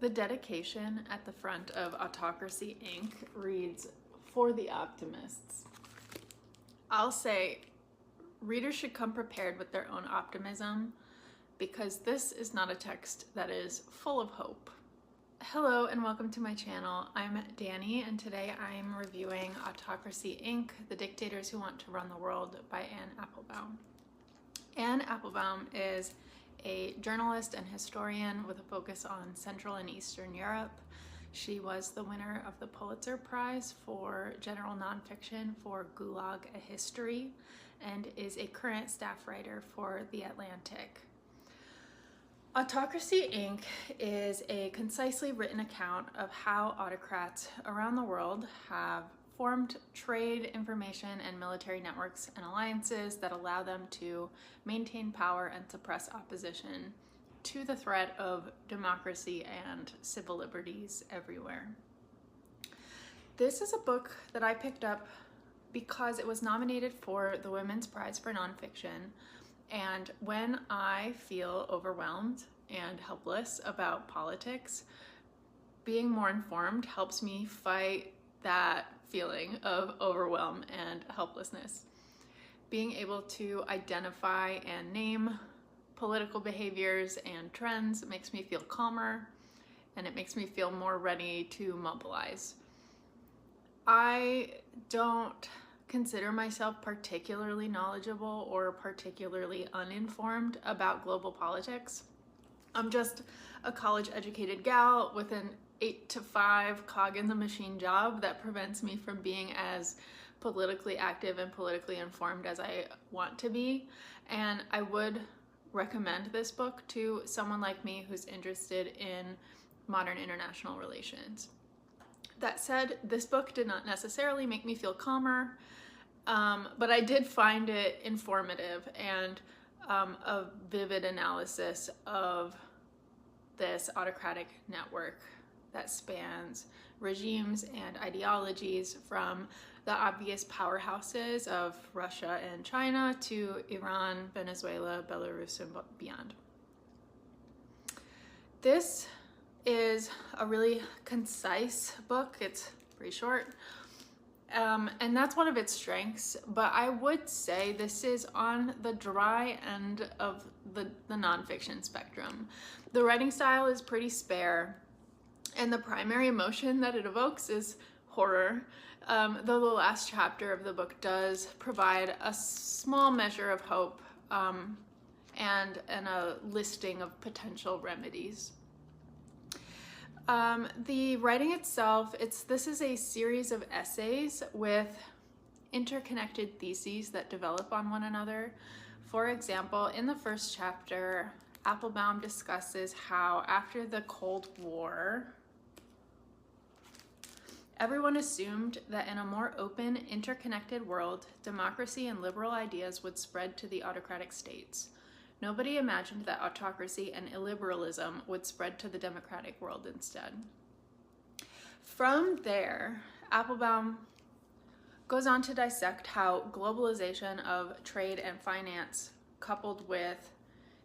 The dedication at the front of Autocracy Inc. reads, "For the optimists." I'll say readers should come prepared with their own optimism because this is not a text that is full of hope. Hello and welcome to my channel. I'm Danny and today I'm reviewing Autocracy Inc., The Dictators Who Want to Run the World by Anne Applebaum. Anne Applebaum is a journalist and historian with a focus on Central and Eastern Europe. She was the winner of the Pulitzer Prize for general nonfiction for Gulag: A History and is a current staff writer for The Atlantic. Autocracy Inc. is a concisely written account of how autocrats around the world have formed trade, information, and military networks and alliances that allow them to maintain power and suppress opposition to the threat of democracy and civil liberties everywhere. This is a book that I picked up because it was nominated for the Women's Prize for Nonfiction, and when I feel overwhelmed and helpless about politics, being more informed helps me fight that feeling of overwhelm and helplessness. Being able to identify and name political behaviors and trends makes me feel calmer, and it makes me feel more ready to mobilize. I don't consider myself particularly knowledgeable or particularly uninformed about global politics. I'm just a college-educated gal with an 8-to-5 cog in the machine job that prevents me from being as politically active and politically informed as I want to be. And I would recommend this book to someone like me who's interested in modern international relations. That said, this book did not necessarily make me feel calmer, but I did find it informative and a vivid analysis of this autocratic network that spans regimes and ideologies from the obvious powerhouses of Russia and China to Iran, Venezuela, Belarus, and beyond. This is a really concise book. It's pretty short, and that's one of its strengths, but I would say this is on the dry end of the nonfiction spectrum. The writing style is pretty spare, and the primary emotion that it evokes is horror, though the last chapter of the book does provide a small measure of hope and a listing of potential remedies. The writing itself, this is a series of essays with interconnected theses that develop on one another. For example, in the first chapter, Applebaum discusses how after the Cold War, everyone assumed that in a more open, interconnected world, democracy and liberal ideas would spread to the autocratic states. Nobody imagined that autocracy and illiberalism would spread to the democratic world instead. From there, Applebaum goes on to dissect how globalization of trade and finance, coupled with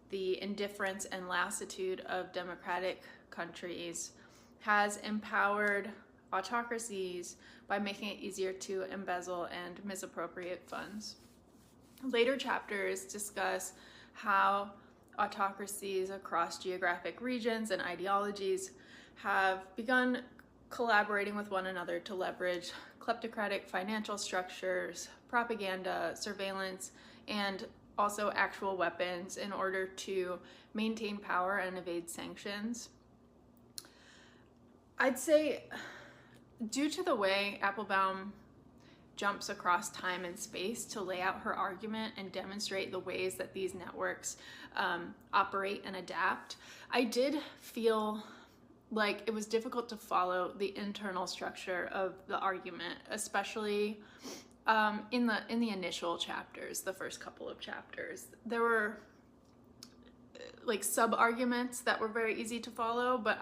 the indifference and lassitude of democratic countries, has empowered autocracies by making it easier to embezzle and misappropriate funds. Later chapters discuss how autocracies across geographic regions and ideologies have begun collaborating with one another to leverage kleptocratic financial structures, propaganda, surveillance, and also actual weapons in order to maintain power and evade sanctions. I'd say, due to the way Applebaum jumps across time and space to lay out her argument and demonstrate the ways that these networks operate and adapt, I did feel like it was difficult to follow the internal structure of the argument, especially in the initial chapters, the first couple of chapters. There were like sub-arguments that were very easy to follow, but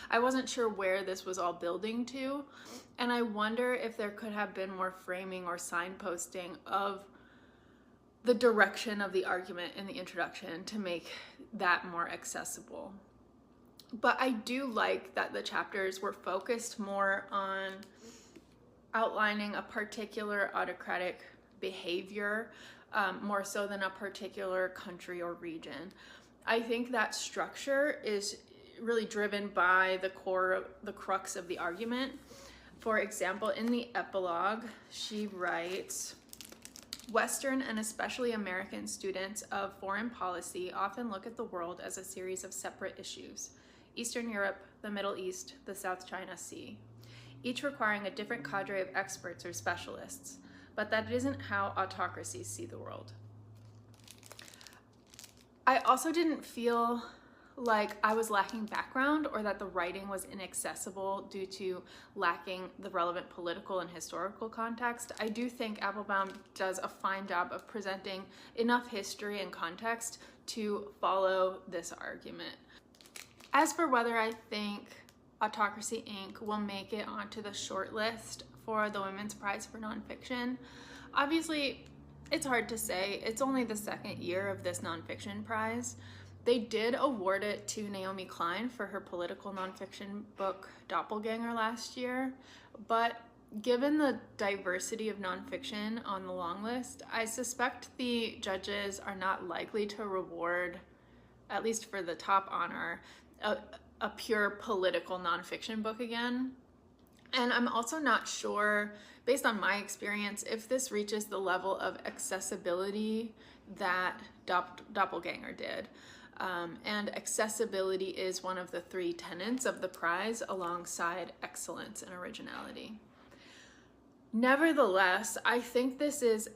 I wasn't sure where this was all building to, and I wonder if there could have been more framing or signposting of the direction of the argument in the introduction to make that more accessible. But I do like that the chapters were focused more on outlining a particular autocratic behavior, more so than a particular country or region. I think that structure is really driven by the crux of the argument. For example, in the epilogue, she writes, Western and especially American students of foreign policy often look at the world as a series of separate issues. Eastern Europe, the Middle East, the South China Sea, each requiring a different cadre of experts or specialists, but that isn't how autocracies see the world. I also didn't feel like I was lacking background or that the writing was inaccessible due to lacking the relevant political and historical context. I do think Applebaum does a fine job of presenting enough history and context to follow this argument. As for whether I think Autocracy Inc. will make it onto the shortlist for the Women's Prize for Nonfiction, obviously it's hard to say. It's only the second year of this nonfiction prize. They did award it to Naomi Klein for her political nonfiction book Doppelganger last year, but given the diversity of nonfiction on the long list, I suspect the judges are not likely to reward, at least for the top honor, a pure political nonfiction book again. And I'm also not sure, based on my experience, if this reaches the level of accessibility that Doppelganger did. And accessibility is one of the three tenets of the prize alongside excellence and originality. Nevertheless, I think this is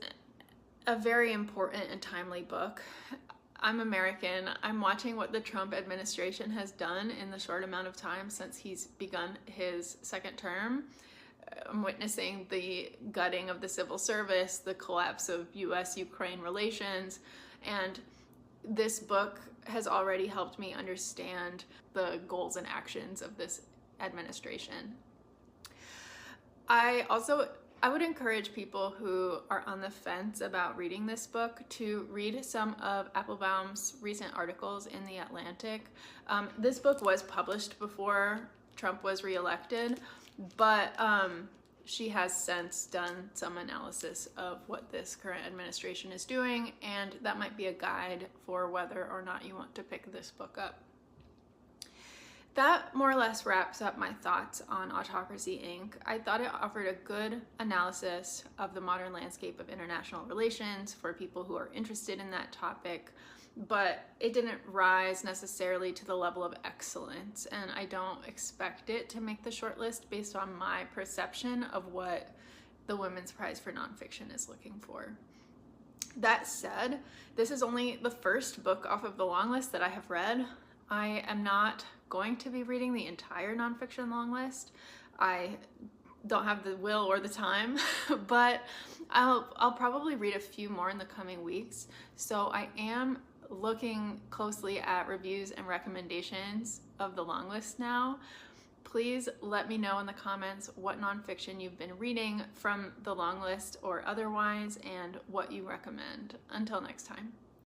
a very important and timely book. I'm American. I'm watching what the Trump administration has done in the short amount of time since he's begun his second term. I'm witnessing the gutting of the civil service, the collapse of US-Ukraine relations, and this book has already helped me understand the goals and actions of this administration. I would encourage people who are on the fence about reading this book to read some of Applebaum's recent articles in The Atlantic. This book was published before Trump was reelected, but she has since done some analysis of what this current administration is doing, and that might be a guide for whether or not you want to pick this book up. That more or less wraps up my thoughts on Autocracy Inc. I thought it offered a good analysis of the modern landscape of international relations for people who are interested in that topic, but it didn't rise necessarily to the level of excellence, and I don't expect it to make the shortlist based on my perception of what the Women's Prize for Nonfiction is looking for. That said, this is only the first book off of the long list that I have read. I am not going to be reading the entire nonfiction long list. I don't have the will or the time, but I'll probably read a few more in the coming weeks. So I am looking closely at reviews and recommendations of the long list now. Please let me know in the comments what nonfiction you've been reading from the long list or otherwise, and what you recommend. Until next time.